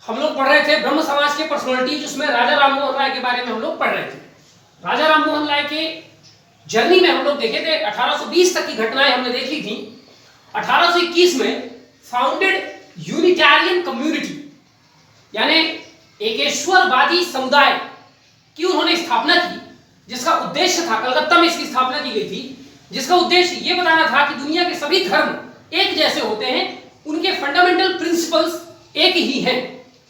हम लोग पढ़ रहे थे ब्रह्म समाज के पर्सनालिटी, जिसमें राजा राममोहन राय के बारे में हम लोग पढ़ रहे थे। राजा राममोहन राय के जर्नी में हम लोग देखे थे 1820 तक की घटनाएं हमने देख ली थी। 1821 में फाउंडेड यूनिटेरियन कम्युनिटी, यानी एकेश्वरवादी समुदाय की उन्होंने स्थापना की, जिसका उद्देश्य था, कलकत्ता में इसकी स्थापना की गई थी, जिसका उद्देश्य यह बताना था कि दुनिया के सभी धर्म एक जैसे होते हैं, उनके फंडामेंटल प्रिंसिपल्स एक ही हैं।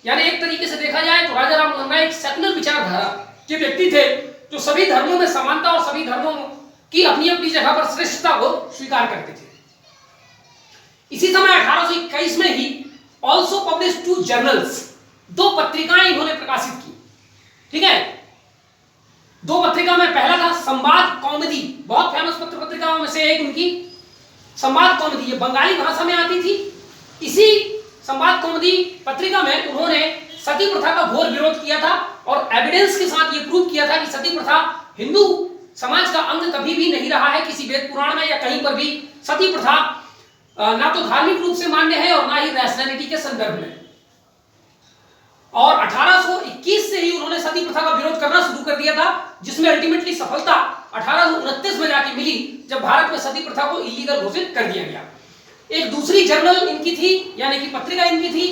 यानी एक तरीके से देखा जाए तो राजा राममोहन राय एक सेकुलर विचारधारा के व्यक्ति थे, जो सभी धर्मों में समानता और सभी धर्मों की अपनी अपनी जगह पर श्रेष्ठता को स्वीकार करते थे। इसी समय 1821 में ही ऑल्सो पब्लिश 2 जर्नल्स, 2 पत्रिकाएं इन्होंने प्रकाशित की। ठीक है, 2 पत्रिका में पहला था संवाद कौमुदी, बहुत फेमस पत्रिकाओं में से एक उनकी संवाद कौमुदी, ये बंगाली भाषा में आती थी। इसी संवाद कौमुदी पत्रिका में उन्होंने सती प्रथा का घोर विरोध किया था और एविडेंस के साथ ये प्रूव किया था कि सती प्रथा हिंदू समाज का अंग कभी भी नहीं रहा है। किसी वेद पुराण में या कहीं पर भी सती प्रथा ना तो धार्मिक रूप से मान्य है और ना ही रैशनैलिटी के संदर्भ में। और 1821 से ही उन्होंने सती प्रथा का विरोध करना शुरू कर दिया था, जिसमें अल्टीमेटली सफलता 1829 में जाके मिली, जब भारत में सती प्रथा को इलीगल घोषित कर दिया गया। एक दूसरी जर्नल इनकी थी, यानी कि पत्रिका इनकी थी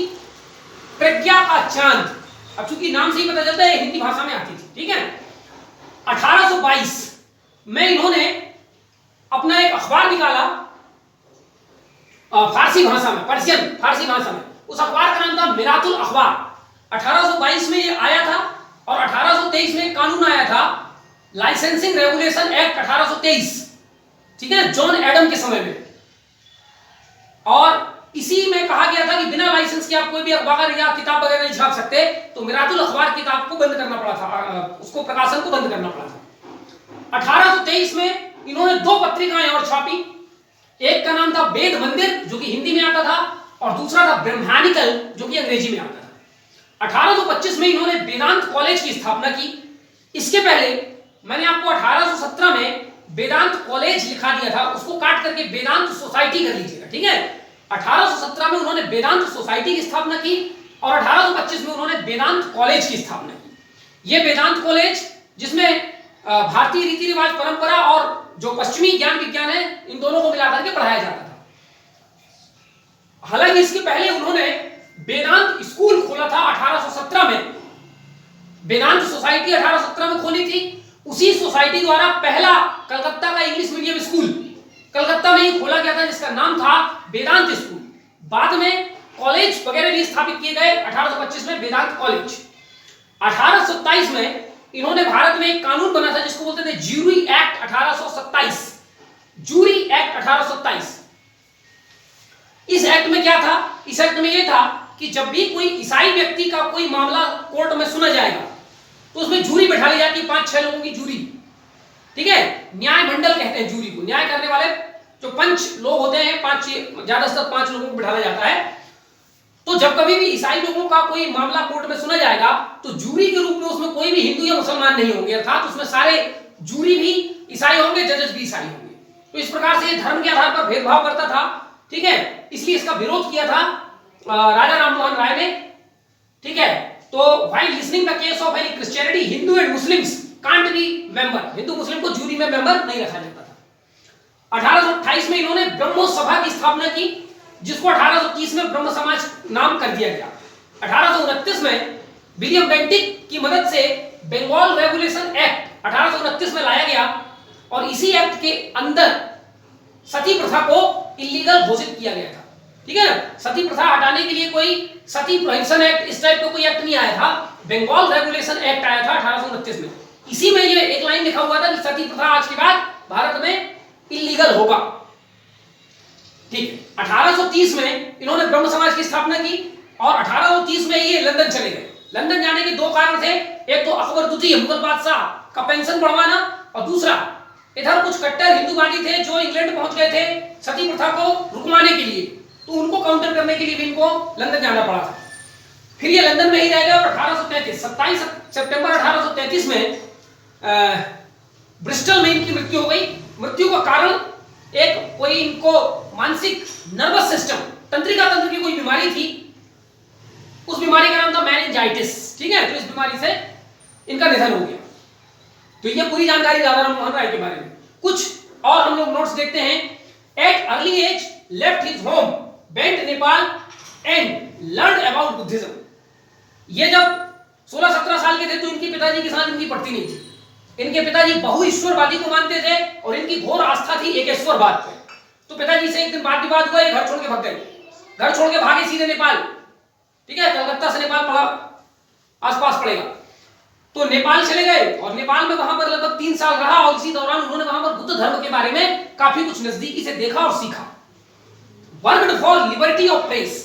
प्रज्ञा का चांद। अब चूंकि नाम से ही पता चलता है हिंदी भाषा में आती थी। ठीक है, 1822 में इन्होंने अपना एक अखबार निकाला फारसी भाषा में, पर्शियन फारसी भाषा में। उस अखबार का नाम था मिरातुल अखबार। 1822 में ये आया था और 1823 में कानून आया था, लाइसेंसिंग रेगुलेशन एक्ट 1823। ठीक है, जॉन एडम के समय में। और इसी में कहा गया था कि बिना लाइसेंस के आप कोई भी अखबार या किताब वगैरह नहीं छाप सकते, तो मिरातुल अखबार किताब को बंद करना पड़ा था, उसको प्रकाशन को बंद करना पड़ा था। 1823 में इन्होंने 2 पत्रिकाएं और छापी। एक का नाम था वेद मंदिर, जो कि हिंदी में आता था, और दूसरा था ब्रह्मानिकल, जो कि अंग्रेजी में आता था। 1825 में इन्होंने वेदांत कॉलेज की स्थापना की। इसके पहले मैंने आपको 1817 में वेदांत कॉलेज लिखा दिया था, उसको काट करके वेदांत सोसाइटी कर लीजिएगा। ठीक है, 1817 में उन्होंने वेदांत सोसाइटी की स्थापना की और 1825 में उन्होंने वेदांत कॉलेज की स्थापना की। यह वेदांत कॉलेज, जिसमें भारतीय रीति रिवाज, परंपरा और जो पश्चिमी ज्ञान विज्ञान है, इन दोनों को मिलाकर के पढ़ाया जाता था। हालांकि इसके पहले उन्होंने वेदांत स्कूल खोला था 1817 में। वेदांत सोसाइटी 1817 में खोली थी। उसी सोसाइटी द्वारा पहला कलकत्ता का इंग्लिश मीडियम स्कूल कलकत्ता में ही खोला गया था, जिसका नाम था वेदांत स्कूल। बाद में कॉलेज वगैरह भी स्थापित किए गए 1825 में, वेदांत कॉलेज। 1827 में इन्होंने भारत में एक कानून बना था, जिसको बोलते थे ज्यूरी एक्ट 1827। Jury act 1827। इस एक्ट में क्या था? इस एक्ट में यह था कि जब भी कोई ईसाई व्यक्ति का कोई मामला कोर्ट में सुना जाएगा, तो उसमें जूरी बैठा ली जाती है, 5-6 लोगों की जूरी। ठीक है, न्याय मंडल कहते हैं जूरी को। न्याय करने वाले जो पंच लोग होते हैं, 5 ज्यादातर 5 लोगों को बिठाया जाता है। तो जब कभी भी ईसाई लोगों का कोई मामला कोर्ट में सुना जाएगा, तो जूरी के रूप में उसमें कोई भी हिंदू या मुसलमान नहीं होंगे, अर्थात उसमें सारे जूरी भी ईसाई होंगे, जजेस भी ईसाई होंगे। तो इस प्रकार से ये धर्म के आधार पर भेदभाव करता था। ठीक है, इसलिए इसका विरोध किया था राजा राममोहन राय ने। ठीक है, तो while listening the case of any Christianity, Hindu and Muslims can't be member, Hindu Muslim को जूरी में मेंबर नहीं रखा जाता था। 1828 में इन्होंने ब्रह्मो सभा की स्थापना की, जिसको 1830 में ब्रह्म समाज नाम कर दिया गया। 1829 में विलियम बेंटिक की मदद से बंगाल रेगुलेशन एक्ट 1829 में लाया गया और इसी एक्ट के अंदर सती प्रथा को इलीगल घोषित किया गया था। ठीक है, सती प्रथा हटाने के लिए कोई सती प्रोहिबिशन एक्ट, इस टाइप का कोई एक्ट नहीं आया था। बंगाल रेगुलेशन एक्ट आया था 1829 में। इसी में ये एक लाइन लिखा हुआ था कि सती प्रथा आज के बाद भारत में इलीगल होगा। ठीक है, 1830 में इन्होंने ब्रह्म समाज की स्थापना की और 1830 में ये लंदन चले गए। लंदन जाने के 2 कारण थे, एक तो अकबर द्वितीय मुगल बादशाह का पेंशन बढ़वाना, और दूसरा इधर कुछ कट्टर हिंदूवादी थे जो इंग्लैंड पहुंच गए थे सती प्रथा को रुकवाने के लिए, तो उनको काउंटर करने के लिए भी इनको लंदन जाना पड़ा था। फिर ये लंदन में ही रह गए और 27 सितंबर 1833 में ब्रिस्टल में इनकी मृत्यु हो गई। मृत्यु का कारण एक कोई इनको मानसिक नर्वस सिस्टम, तंत्रिका तंत्र की कोई बीमारी थी, उस बीमारी का नाम था मेनिंजाइटिस, ठीक है। तो इस बीमारी से इनका निधन हो गया। तो ये पूरी जानकारी राजा राम मोहन राय के बारे में। कुछ और हम लोग नोट्स देखते हैं। At early age left his home, went Nepal and learn about Buddhism. ये जब 16-17 साल के थे तो इनके पिताजी के साथ इनकी पड़ती नहीं थी। इनके पिताजी बहुईश्वरवादी को मानते थे और इनकी घोर आस्था थी एकेश्वरवाद पे। तो पिताजी से एक दिन बात विवाद हुआ, घर छोड़ के भाग गए, घर छोड़ के भागे सीधे नेपाल, ठीक है। कलकत्ता से नेपाल पड़ा आसपास पड़ेगा, तो नेपाल चले गए और नेपाल में वहां पर लगभग 3 साल रहा और इसी दौरान उन्होंने वहां पर बुद्ध धर्म के बारे में काफी कुछ नजदीकी से देखा और सीखा। Worked for liberty of press,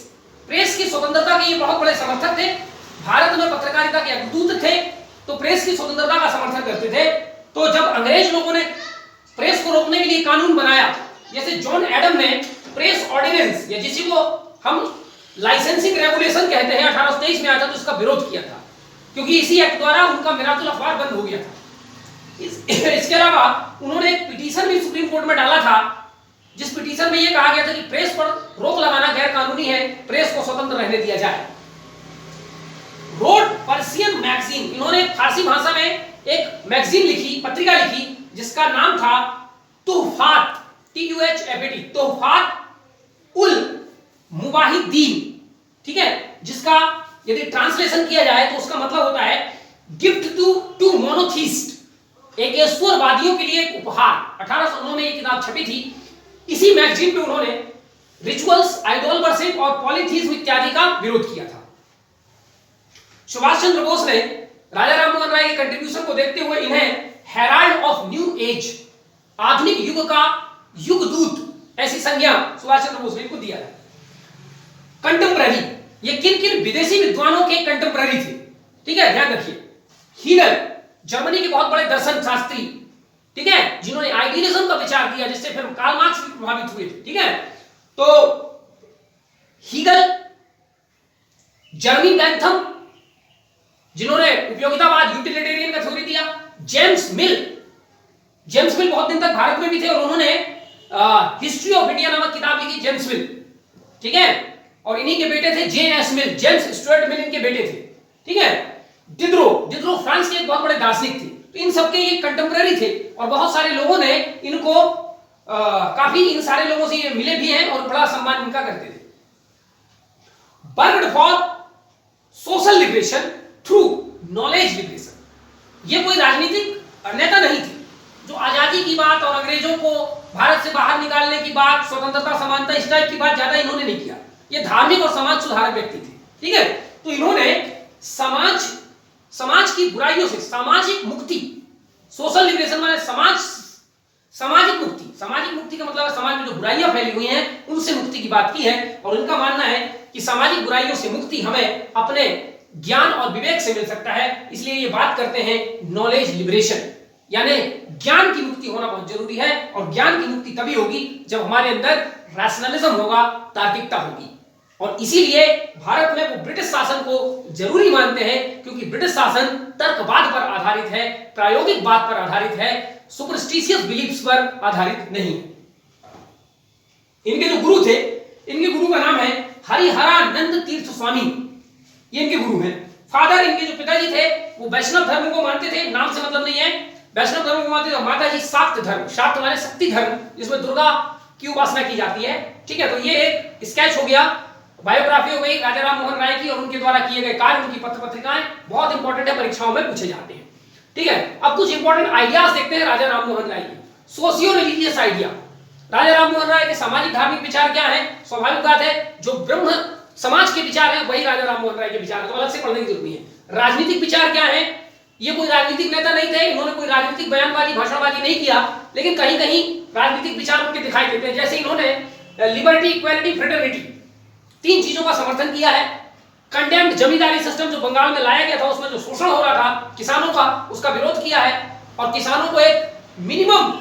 press की स्वतंत्रता के ये बहुत बड़े समर्थक थे। भारत में पत्रकारिता के अग्रदूत थे, तो प्रेस की स्वतंत्रता का समर्थन करते थे। तो जब अंग्रेज लोगों ने प्रेस को रोकने के लिए कानून बनाया, जैसे जॉन एडम ने प्रेस ऑर्डिनेंस या जिसी को हम लाइसेंसिंग रेगुलेशन कहते हैं 1823 में आया था, तो इसका विरोध किया था क्योंकि इसी एक्ट द्वारा उनका मिरातुल अखबार बंद हो गया था। इसके अलावा उन्होंने एक पिटीशन भी सुप्रीम कोर्ट में डाला था, जिस पिटीशन में यह कहा गया था कि प्रेस पर रोक लगाना गैर कानूनी है, प्रेस को स्वतंत्र रहने दिया जाए। रोड पर्सियन मैगजीन, इन्होंने फारसी भाषा में एक मैगजीन लिखी, पत्रिका लिखी, जिसका नाम था तुहफात, TUHFAT, तुहफात उल मुवाहिदीन, ठीक है। जिसका यदि ट्रांसलेशन किया जाए तो उसका मतलब होता है गिफ्ट टू मोनोथीस्ट, एकेश्वरवादियों के लिए एक उपहार। 1809 में ये किताब छपी थी। इसी मैगजीन पे उन्होंने रिचुअल्स, आइडोल वर्शिप और पॉलीथीज्म इत्यादि का विरोध किया था। सुभाष चंद्र बोस ने राजा राममोहन राय के कंट्रीब्यूशन को देखते हुए इन्हें हेराल्ड ऑफ न्यू एज, आधुनिक युग का युगदूत, ऐसी संज्ञा सुभाष चंद्र बोस ने इनको दिया है। कंटेम्पररी, ये किन किन विदेशी विद्वानों के कंटेम्पररी थे, ठीक है, ध्यान रखिए। हीगल, जर्मनी के बहुत बड़े दर्शन शास्त्री, ठीक है, जिन्होंने आइडियलिज्म का विचार किया, जिससे फिर कार्ल मार्क्स भी प्रभावित हुए थे, ठीक है। तो हीगल, जर्मी बेंथम, जिन्होंने उपयोगितावाद, यूटिलिटेरियन का थ्योरी दिया। जेम्स मिल बहुत दिन तक भारत में भी थे और उन्होंने हिस्ट्री ऑफ इंडिया नामक किताब लिखी, जेम्स मिल, ठीक है। और इन्हीं के बेटे थे JS मिल, जेम्स स्टुअर्ट मिल इनके बेटे थे, ठीक है। डिड्रो फ्रांस के एक बहुत बड़े दार्शनिक थे। तो इन सबके ये कंटेम्पररी थे और बहुत सारे लोगों ने इनको काफी इन सारे लोगों से ये मिले भी हैं और बड़ा सम्मान इनका करते थे। Worked for social liberation through knowledge liberation, ये कोई राजनीतिक नेता नहीं थे जो आजादी की बात और अंग्रेजों को भारत से बाहर निकालने की बात, स्वतंत्रता, समानता, इस टाइप की बात ज्यादा इन्होंने नहीं किया। ये धार्मिक और समाज सुधारक व्यक्ति थे, ठीक है। तो इन्होंने समाज की बुराइयों से सामाजिक मुक्ति, सोशल लिबरेशन माने सामाजिक मुक्ति का मतलब समाज में जो बुराइयां फैली हुई हैं उनसे मुक्ति की बात की है। और उनका मानना है कि सामाजिक बुराइयों से मुक्ति हमें अपने ज्ञान और विवेक से मिल सकता है, इसलिए ये बात करते हैं नॉलेज लिबरेशन, यानी ज्ञान की मुक्ति होना बहुत जरूरी है। और ज्ञान की मुक्ति तभी होगी जब हमारे अंदर रैशनलिज्म होगा, तार्किकता होगी। और इसीलिए भारत में वो ब्रिटिश शासन को जरूरी मानते हैं, क्योंकि ब्रिटिश शासन तर्कवाद पर आधारित है, प्रायोगिक बात पर आधारित है, सुपरस्टिशियस बिलीफ्स पर आधारित नहीं। इनके जो गुरु थे, इनके गुरु का नाम है हरिहरानंद तीर्थ स्वामी, ये इनके गुरु हैं। फादर, इनके जो पिताजी थे वो वैष्णव धर्म को मानते थे, नाम से मतलब नहीं है, वैष्णव धर्म को मानते थे। माता जी शाक्त धर्म, शाक्त माने शक्ति धर्म, जिसमें दुर्गा की उपासना की जाती है, ठीक है। तो ये एक स्केच हो गया, बायोग्राफी हो गई राजा राममोहन राय की और उनके द्वारा किए गए कार्य, उनकी पत्र पत्रिकाएं बहुत इंपॉर्टेंट है, परीक्षाओं में पूछे जाते हैं, ठीक है। अब कुछ इंपॉर्टेंट आइडियाज देखते हैं राजा राममोहन राय के। Socio religious idea, Raja Rammohan Roy के सामाजिक धार्मिक विचार क्या है? स्वाभाविक बात है, जो ब्रह्म समाज के विचार हैं वही राजा राममोहन राय के विचार है, तो अलग से पढ़ने की जरूरत नहीं है। राजनीतिक विचार क्या है? ये कोई राजनीतिक नेता नहीं थे, इन्होंने कोई राजनीतिक बयानबाजी, भाषणबाजी नहीं किया, लेकिन कहीं कहीं राजनीतिक विचार उनके दिखाई देते हैं। जैसे इन्होंने लिबर्टी, इक्वालिटी, फ्रेटर्निटी, 3 चीजों का समर्थन किया है। कंडेम्ड जमींदारी सिस्टम जो बंगाल में लाया गया था, उसमें जो शोषण हो रहा था किसानों का, उसका विरोध किया है और किसानों को एक मिनिमम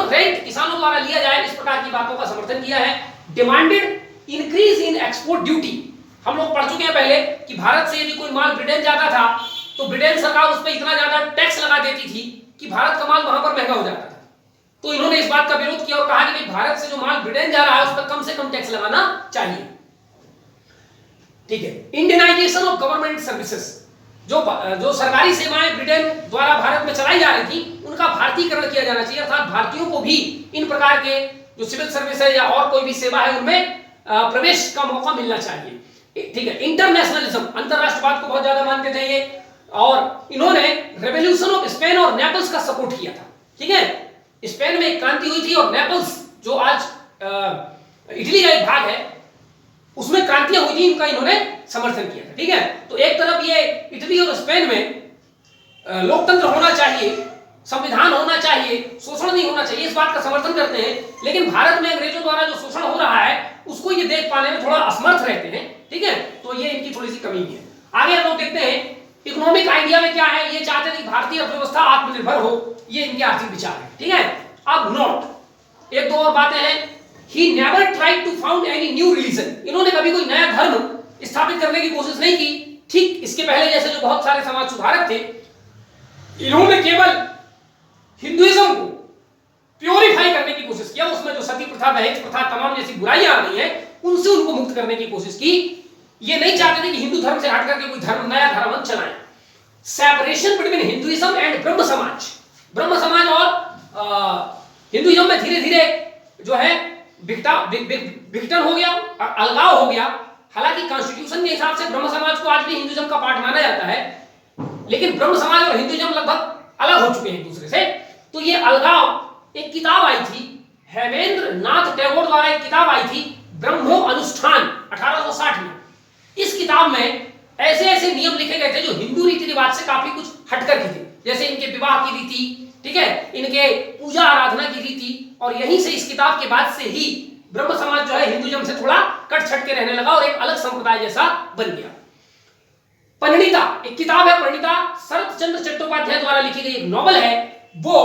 रेंट किसानों द्वारा लिया जाए, इस प्रकार की बातों का समर्थन किया है। Demanded increase in export duty, हम लोग पढ़ चुके हैं पहले कि भारत से यदि कोई माल ब्रिटेन जाता था तो ब्रिटेन सरकार उस पर इतना ज्यादा टैक्स लगा देती थी कि भारत का माल वहां पर महंगा हो जाता था। तो इन्होंने इस बात का विरोध किया और कहा कि भारत से जो माल ब्रिटेन जा रहा है उस पर कम से कम टैक्स लगाना चाहिए। ठीक है। इंडियनाइजेशन ऑफ गवर्नमेंट सर्विसेज, जो सरकारी सेवाएं ब्रिटेन द्वारा भारत में चलाई जा रही थी उनका भारतीयकरण किया जाना चाहिए, अर्थात भारतीयों को भी इन प्रकार के जो सिविल सर्विस है या और कोई भी सेवा है उनमें प्रवेश का मौका मिलना चाहिए। ठीक है। इंटरनेशनलिज्म, अंतरराष्ट्रवाद को बहुत ज्यादा मानते थे ये, और इन्होंने रेवोल्यूशन ऑफ स्पेन और नेपल्स का सपोर्ट किया था। ठीक है। स्पेन में एक क्रांति हुई थी और नेपल्स जो आज इटली का एक भाग है उसमें क्रांतियां हुई थी, इनका इन्होंने समर्थन किया था। ठीक है। तो एक तरफ ये इटली और स्पेन में लोकतंत्र होना चाहिए, संविधान होना चाहिए, शोषण नहीं होना चाहिए, इस बात का समर्थन करते हैं, लेकिन भारत में अंग्रेजों द्वारा जो शोषण हो रहा है उसको ये देख पाने में थोड़ा असमर्थ रहते हैं। ठीक है। तो ये इनकी थोड़ी सी कमी है। आगे हम लोग देखते हैं इकोनॉमिक आइडिया में क्या है। ये चाहते थे कि भारतीय अर्थव्यवस्था आत्मनिर्भर हो, ये इनके आर्थिक विचार है। ठीक है। अब नोट एक दो और बातें हैं। He never tried to found any new religion, इन्होंने कभी कोई नया धर्म स्थापित करने की कोशिश नहीं की। ठीक इसके पहले जैसे जो बहुत सारे समाज सुधारक थे, इन्होंने केवल हिंदुइज्म को प्योरीफाई करने की कोशिश किया, उसमें जो सती प्रथा, दहेज प्रथा, तमाम जैसी बुराइयां आ रही हैं उनसे उनको मुक्त करने की कोशिश की। ये नहीं चाहते थे कि हिंदू धर्म से हट करके कोई धर्म, नया धर्म हम चलाएं। सेपरेशन बिटवीन हिंदुइज्म एंड ब्रह्म समाज, ब्रह्म समाज और हिंदुइज्म में धीरे धीरे जो है विघटन हो गया, अलगाव हो गया। हालांकि कॉन्स्टिट्यूशन के हिसाब से ब्रह्म समाज को आज भी हिंदुइज्म का पार्ट माना जाता है, लेकिन ब्रह्म समाज और हिंदुइज्म लगभग अलग हो चुके हैं एक दूसरे से। तो ये अलगाव, एक किताब आई थी हेमेंद्र नाथ टैगोर द्वारा, एक किताब आई थी ब्रह्मो अनुष्ठान 1860 में। इस किताब में ऐसे ऐसे नियम लिखे गए थे जो हिंदू रीति रिवाज से काफी कुछ हटकर के थे, जैसे इनके विवाह की रीति, ठीक है, इनके पूजा आराधना की रीति। और यहीं से इस किताब के बाद से ही ब्रह्म समाज जो है हिंदुइज्म से थोड़ा कट छट के रहने लगा और एक अलग संप्रदाय जैसा बन गया। परिणीता एक किताब है, परिणीता शरत चंद्र चट्टोपाध्याय द्वारा लिखी गई एक नॉवल है। वो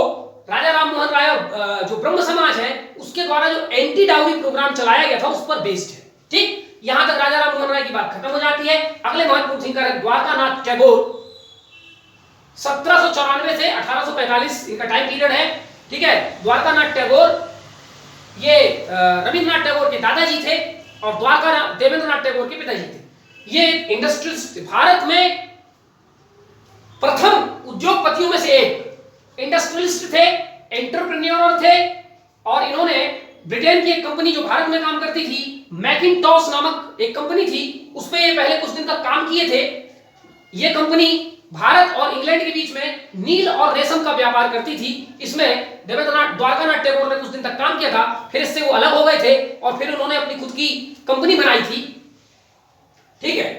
राजा राम मोहन राय और जो ब्रह्म समाज है उसके द्वारा जो एंटी डाउरी प्रोग्राम चलाया गया था उस पर बेस्ड है। ठीक, यहां तक राजा राम मोहन राय की बात खत्म हो जाती है। अगले महत्वपूर्ण थिंकर है द्वारकानाथ टैगोर, 1794 से 1845 इनका टाइम पीरियड है। ठीक है। द्वारकानाथ टैगोर ये रविंद्रनाथ टैगोर के दादाजी थे और देवेंद्रनाथ टैगोर के पिताजी थे। ये इंडस्ट्रियलिस्ट, भारत में प्रथम उद्योगपतियों में से एक इंडस्ट्रियलिस्ट थे, एंटरप्रेन्योर थे। और इन्होंने ब्रिटेन की एक कंपनी जो भारत में काम करती थी, मैकिंटॉश नामक एक कंपनी थी, उस पर ये पहले कुछ दिन तक काम किए थे। ये कंपनी भारत और इंग्लैंड के बीच में नील और रेशम का व्यापार करती थी। इसमें द्वारकानाथ टैगोर ने कुछ दिन तक काम किया था, फिर इससे वो अलग हो गए थे और फिर उन्होंने अपनी खुद की कंपनी बनाई थी। ठीक है।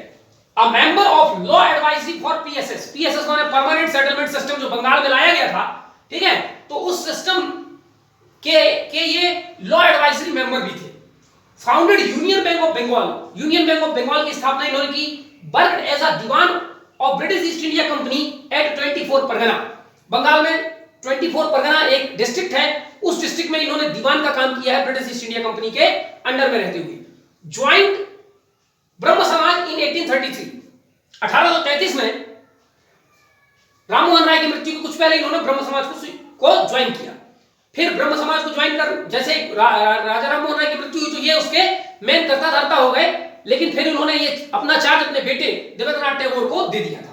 A member of law advisory for PSS, PSS माने परमानेंट सेटलमेंट सिस्टम, जो बंगाल में लाया गया था। ठीक है। तो उस सिस्टम के ये लॉ एडवाइजरी मेंबर भी थे। Founded Union Bank of Bengal, Union Bank of Bengal की स्थापना इन्होंने की। वर्कड एज अ दीवान और British East India Company at 24 Pargana, Bengal में 24 परगना एक डिस्ट्रिक्ट है, उस डिस्ट्रिक्ट में इन्होंने दीवान का काम किया है ब्रिटिश ईस्ट इंडिया कंपनी के अंडर में रहते हुए। ज्वाइंट ब्रह्म समाज इन 1833, 1833 में राममोहन राय की मृत्यु के कुछ पहले इन्होंने ब्रह्म समाज को ज्वाइन किया। फिर ब्रह्म समाज को ज्वाइन कर जैसे राजा राममोहन राय की मृत्यु हुई तो ये उसके मेन कर्ता धर्ता हो गए, लेकिन फिर उन्होंने ये अपना चार्ज अपने बेटे देवेंद्रनाथ टैगोर को दे दिया था।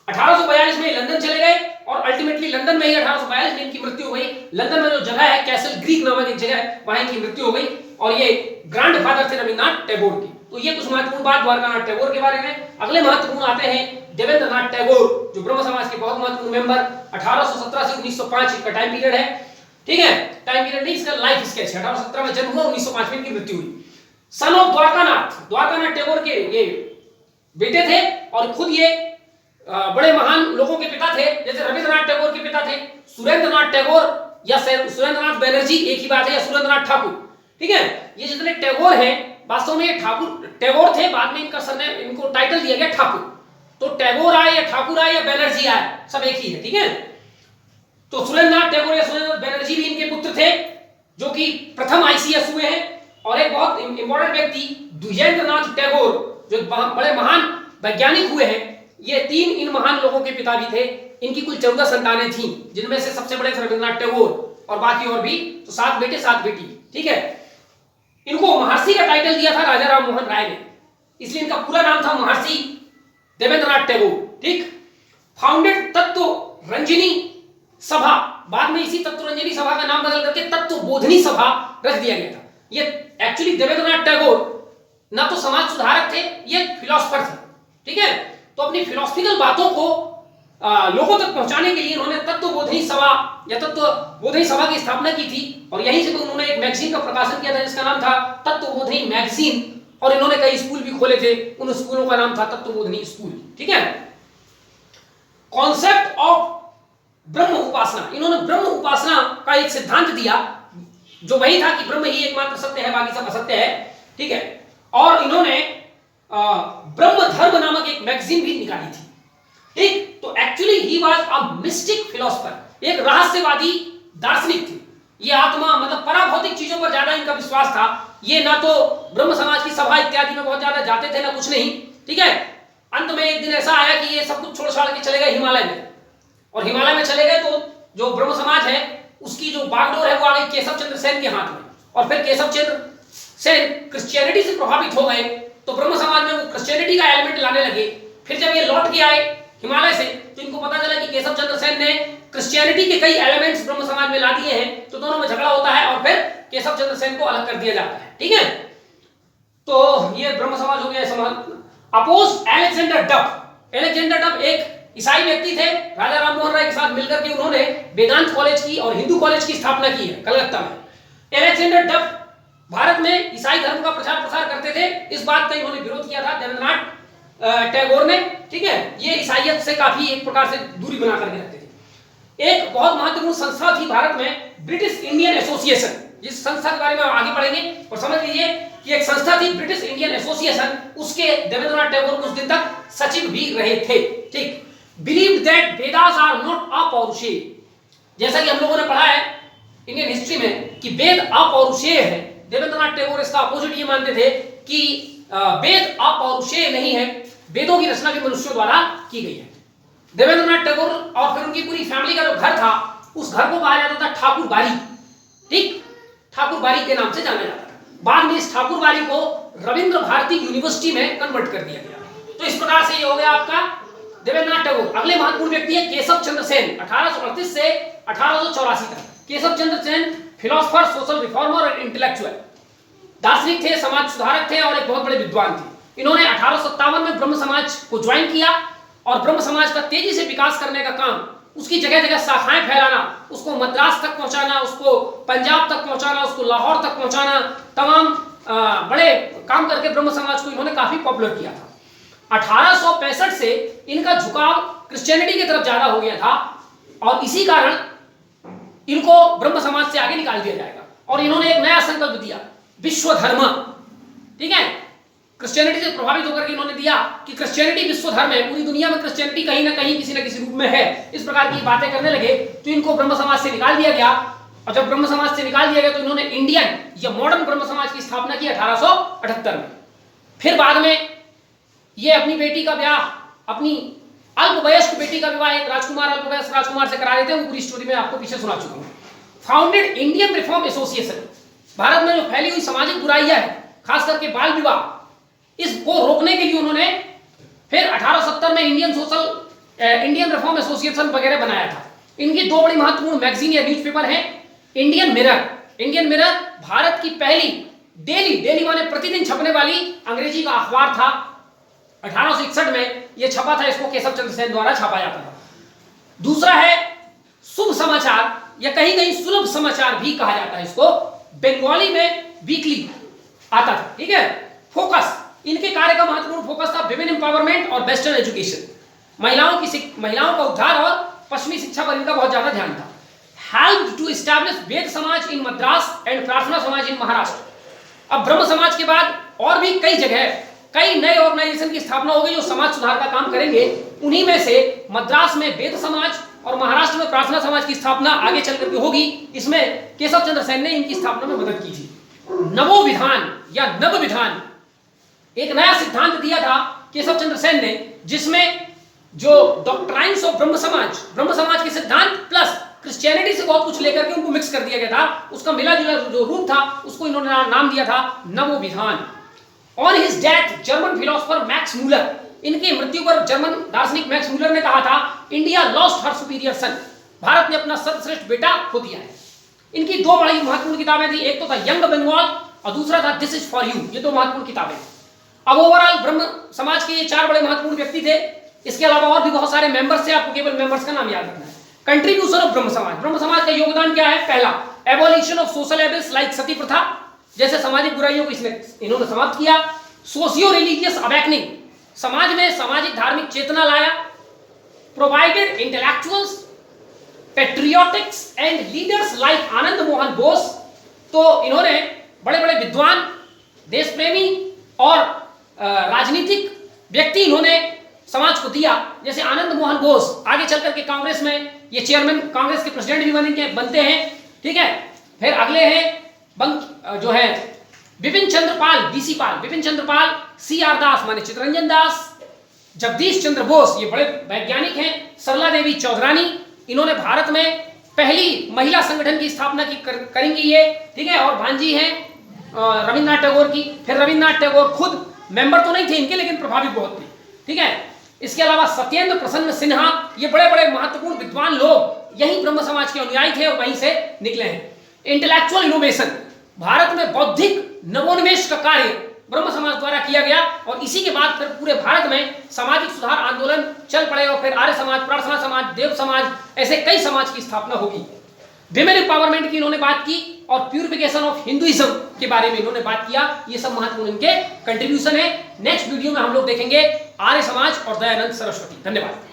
1842 में लंदन चले गए और अल्टीमेटली लंदन में ही 1842 में इनकी मृत्यु हो गई। लंदन में जो जगह है कैसल ग्रीक नामक एक जगह है, वहां इनकी मृत्यु हो गई। और ये ग्रैंड फादर थे रविन्द्रनाथ टैगोर की। तो ये कुछ महत्वपूर्ण बात द्वारकानाथ टैगोर के बारे में। अगले महत्वपूर्ण आते हैं देवेंद्रनाथ टैगोर, जो ब्रह्म समाज के बहुत महत्वपूर्ण मेंबर, 1817 से 1905 का टाइम पीरियड है। ठीक है, टाइम पीरियड नहीं, इसका लाइफ स्केच है। 1817 में जन्म हुआ, 1905 में इनकी मृत्यु हुई। सन ऑफ द्वारकानाथ, द्वारकानाथ टैगोर के ये बेटे थे और खुद ये बड़े महान लोगों के पिता थे। जैसे रविंद्रनाथ टैगोर के पिता थे सुरेंद्रनाथ टैगोर या सुरेंद्रनाथ बैनर्जी, एक ही बात है, या सुरेंद्रनाथ ठाकुर। ठीक है, ये जितने टैगोर हैं वास्तव में ये ठाकुर टैगोर थे, बाद में इनका सरनेम, इनको टाइटल दिया गया ठाकुर। तो टैगोर आए या ठाकुर आए या बैनर्जी आए, सब एक ही है। ठीक है, तो सुरेंद्रनाथ टैगोर या सुरेंद्रनाथ बैनर्जी भी इनके पुत्र थे, जो कि प्रथम आईसीएस हुए हैं। और एक बहुत इंपॉर्टेंट व्यक्ति द्विजेंद्रनाथ टैगोर, जो बड़े महान वैज्ञानिक हुए हैं। ये तीन इन महान लोगों के पिता भी थे। इनकी कुल 14 संतानें थीं, जिनमें से सबसे बड़े थे रविंद्रनाथ टैगोर और बाकी और भी, तो 7 बेटे 7 बेटी। ठीक है, इनको महर्षि का टाइटल दिया था राजा राम मोहन राय ने। इसलिए इनका पूरा नाम था महर्षि देवेंद्रनाथ टैगोर। ठीक, फाउंडेड तत्व रंजनी सभा, बाद में इसी तत्व रंजनी सभा का नाम बदल करके तत्व बोधनी सभा रख दिया गया था। ये एक्चुअली देवेंद्रनाथ टैगोर ना तो समाज सुधारक थे, ये फिलोसफर थे। ठीक है, तो अपनी फिलोसफिकल बातों को लोगों तक पहुंचाने के लिए उन्होंने तत्व बोधनी सभा या तत्व बोधनी सभा की स्थापना की थी, और यहीं से उन्होंने एक मैगजीन का प्रकाशन किया था जिसका नाम था तत्व बोधनी मैगजीन, और इन्होंने कई स्कूल भी खोले थे, उन स्कूलों का नाम था तत्व बोधनी स्कूल। ठीक है, कॉन्सेप्ट ऑफ ब्रह्म उपासना, इन्होंने ब्रह्म उपासना का एक सिद्धांत दिया जो वही था कि ब्रह्म ही एकमात्र सत्य है, बाकी सब असत्य है। ठीक है, और इन्होंने ब्रह्म धर्म नामक एक मैगजीन भी निकाली थी। ठीक, तो actually he was a mistake philosopher, एक रहस्यवादी दार्शनिक थे। ये आत्मा मतलब पराभौतिक चीजों पर ज्यादा इनका विश्वास था। ये ना तो ब्रह्म समाज की सभा इत्यादि में बहुत ज्यादा जाते थे ना कुछ नहीं। ठीक है, अंत में एक दिन ऐसा आया कि ये सब कुछ छोड़ छाड़ के चले गए हिमालय में, और हिमालय में चले गए तो जो ब्रह्म समाज है उसकी जो बागडोर है वो आ गई केशव चंद्र सेन के हाथ में, और फिर केशव चंद्र सेन क्रिश्चियनिटी से प्रभावित हो गए, तो ब्रह्म समाज में वो क्रिश्चियनिटी का एलिमेंट लाने लगे। फिर जब ये लौट के आए हिमालय से तो इनको पता चला कि केशव चंद्र सेन ने क्रिश्चियनिटी के कई एलिमेंट्स ब्रह्म समाज में ला दिए हैं, तो दोनों में झगड़ा होता है और फिर केशव चंद्र सेन को अलग कर दिया जाता है। ठीक है, तो ये ब्रह्म समाज हो गया समाज। अपोज एलेक्जेंडर डफ, एलेक्जेंडर डफ एक ईसाई व्यक्ति थे, राजा राममोहन राय के साथ मिलकर के उन्होंने वेदांत कॉलेज की और हिंदू कॉलेज की स्थापना की है कलकत्ता में। एलेक्जेंडर डफ भारत में ईसाई धर्म का प्रचार प्रसार करते थे, इस बात का इन्होंने विरोध किया था देवेंद्रनाथ टैगोर ने। ठीक है, ये ईसाइयत से काफी एक प्रकार से दूरी बना करके रखते थे। एक बहुत महत्वपूर्ण संस्था थी भारत में, ब्रिटिश इंडियन एसोसिएशन, जिस संस्था के बारे में आगे पढ़ेंगे, और समझ लीजिए कि एक संस्था थी ब्रिटिश इंडियन एसोसिएशन, उसके देवेंद्रनाथ टैगोर कुछ दिन तक सचिव भी रहे थे। ठीक, believe that Vedas are not अपौरुषेय, जैसा कि हम लोगों ने पढ़ा है इंडियन हिस्ट्री में कि वेद अपौरुषेय है। देवेंद्रनाथ टैगोर इसका अपोजिट ये मानते थे कि वेद अपौरुषेय नहीं है, वेदों की रचना भी मनुष्यों द्वारा की गई है। देवेंद्रनाथ टैगोर और फिर उनकी पूरी फैमिली का जो घर था उस घर को कहा जाता था ठाकुर बाड़ी। ठीक, ठाकुर बाड़ी के नाम से जाना जाता था। बाद में इस ठाकुर बाड़ी को रविंद्र भारती यूनिवर्सिटी में कन्वर्ट कर दिया गया। तो इस प्रकार से ये हो गया आपका देवेंद्रनाथ टैगोर। अगले महत्वपूर्ण व्यक्ति है केशव चंद्र सेन, 1838 से 1884 तक। Keshav Chandra Sen philosopher, social reformer और इंटेलेक्चुअल, दार्शनिक थे, समाज सुधारक थे और एक बहुत बड़े विद्वान थे। इन्होंने 1857 में ब्रह्म समाज को ज्वाइन किया और ब्रह्म समाज का तेजी से विकास करने का काम, उसकी जगह जगह शाखाएं फैलाना, उसको मद्रास तक पहुंचाना, उसको पंजाब तक पहुंचाना, उसको लाहौर तक पहुंचाना, तमाम बड़े काम करके ब्रह्म समाज को इन्होंने काफी पॉपुलर किया था। 1865 से इनका झुकाव क्रिश्चियनिटी की तरफ ज्यादा हो गया था और इसी कारण इनको ब्रह्म समाज से आगे निकाल दिया जाएगा। और इन्होंने एक नया संकल्प दिया, विश्व धर्म। ठीक है, क्रिश्चियनिटी से प्रभावित होकर के इन्होंने दिया कि क्रिश्चियनिटी विश्व धर्म है, पूरी दुनिया में क्रिश्चियनिटी कहीं ना कहीं किसी न किसी रूप में है। इस प्रकार की बातें करने लगे तो इनको ब्रह्म समाज से निकाल दिया गया। और जब ब्रह्म समाज से निकाल दिया गया तो इन्होंने इंडियन या मॉडर्न ब्रह्म समाज की स्थापना की 1878 में। फिर बाद में ये अपनी बेटी का ब्याह, अपनी अल्पवयस्क बेटी का विवाह एक राजकुमार, अल्पवयस्क राजकुमार से करा देते हैं। पूरी स्टोरी में आपको पीछे सुना चुका हूं। Founded Indian reform association, Bharat में जो फैली हुई सामाजिक बुराइयां है, खास करके बाल विवाह, इसको रोकने के लिए उन्होंने फिर 1870 में इंडियन रिफॉर्म एसोसिएशन वगैरह बनाया था। इनकी दो बड़ी महत्वपूर्ण मैगजीन या न्यूज़पेपर हैं। इंडियन मिरर भारत की पहली डेली माने प्रतिदिन छपने वाली अंग्रेजी का अखबार था। 1861 में यह छपा था, इसको केशव चंद्र सेन द्वारा छापा जाता था। दूसरा है शुभ समाचार या कहीं कहीं सुलभ समाचार भी कहा जाता है इसको, बंगाली में वीकली आता था। ठीक है, फोकस, इनके कार्य का महत्वपूर्ण फोकस था विमेन एम्पावरमेंट और वेस्टर्न एजुकेशन, महिलाओं का उद्धार और पश्चिमी शिक्षा पर इनका बहुत ज्यादा ध्यान था। हेल्प टू एस्टैब्लिश वेद समाज इन मद्रास एंड प्रार्थना समाज इन महाराष्ट्र। अब ब्रह्म समाज के बाद और भी कई जगह कई नए ऑर्गेनाइजेशन की स्थापना हो गई जो समाज सुधार का काम करेंगे। उन्हीं में से मद्रास में वेद समाज और महाराष्ट्र में प्रार्थना समाज की स्थापना आगे चल करके होगी। इसमें केशव चंद्र सेन ने इनकी स्थापना में मदद की थी। नवो विधान या नव विधान, एक नया सिद्धांत दिया था केशव चंद्र सेन ने, जिसमें जो डॉक्ट्राइन्स ऑफ ब्रह्म समाज के सिद्धांत प्लस क्रिश्चियनिटी से बहुत कुछ लेकर के उनको मिक्स कर दिया गया था। उसका मिला जुला जो रूप था उसको इन्होंने नाम दिया था नवो विधान। On his death German philosopher Max Muller, इनकी मृत्यु पर जर्मन दार्शनिक मैक्स मूलर ने कहा था, इंडिया लॉस्ट हर सुपीरियर सन, भारत ने अपना सर्वश्रेष्ठ बेटा खो दिया है। इनकी दो बड़ी महत्वपूर्ण किताबें थी, एक तो था यंग बंगाल और दूसरा था दिस इज फॉर यू। ये दो महत्वपूर्ण किताबें। अब ओवरऑल ब्रह्म समाज के ये चार बड़े महत्वपूर्ण व्यक्ति थे। इसके अलावा और भी बहुत सारे मेंबर्स थे, आपको केवल मेंबर्स का नाम याद रखना है। कंट्रीब्यूशन ऑफ ब्रह्म समाज, ब्रह्म समाज का योगदान क्या है? पहला, एबॉलिशन ऑफ सोशल एबिल्स लाइक सती प्रथा, जैसे सामाजिक बुराइयों को इसने इन्होंने समाप्त किया। सोशियो रिलीजियस अवेकनिंग, समाज में सामाजिक धार्मिक चेतना लाया। Provided intellectuals, patriotics and leaders like Anand Mohan Bose, तो इन्होंने बड़े बड़े विद्वान, देश प्रेमी और राजनीतिक व्यक्ति इन्होंने समाज को दिया, जैसे आनंद मोहन बोस आगे चल करके कांग्रेस में ये चेयरमैन, कांग्रेस के प्रेसिडेंट भी बनते हैं, ठीक है। फिर अगले हैं जो है विपिन चंद्र पाल, बीसी पाल, विपिन चंद्र पाल, सी आर दास माने चित्तरंजन दास, जगदीश चंद्र बोस, ये बड़े वैज्ञानिक हैं। सरला देवी चौधरानी, इन्होंने भारत में पहली महिला संगठन की स्थापना की करेंगी ये, ठीक है। और भांजी हैं रविन्द्रनाथ टैगोर की। फिर रविन्द्रनाथ टैगोर खुद मेंबर तो नहीं थे इनके, लेकिन प्रभावी बहुत थे, ठीक है। इसके अलावा सत्येंद्र प्रसन्न सिन्हा, ये बड़े बड़े महत्वपूर्ण विद्वान लोग यही ब्रह्म समाज के अनुयायी थे और वहीं से निकले हैं। इंटेलेक्चुअल इनोवेशन, भारत में बौद्धिक नवोन्मेष का कार्य ब्रह्म समाज द्वारा किया गया और इसी के बाद फिर पूरे भारत में सामाजिक सुधार आंदोलन चल पड़े और फिर आर्य समाज, प्रार्थना समाज, देव समाज, ऐसे कई समाज की स्थापना होगी। विमेन एम्पावरमेंट की इन्होंने बात की और प्यूरिफिकेशन ऑफ हिंदुइज्म के बारे में इन्होंने बात किया। ये सब महत्वपूर्ण इनके कंट्रीब्यूशन है। नेक्स्ट वीडियो में हम लोग देखेंगे आर्य समाज और दयानंद सरस्वती। धन्यवाद।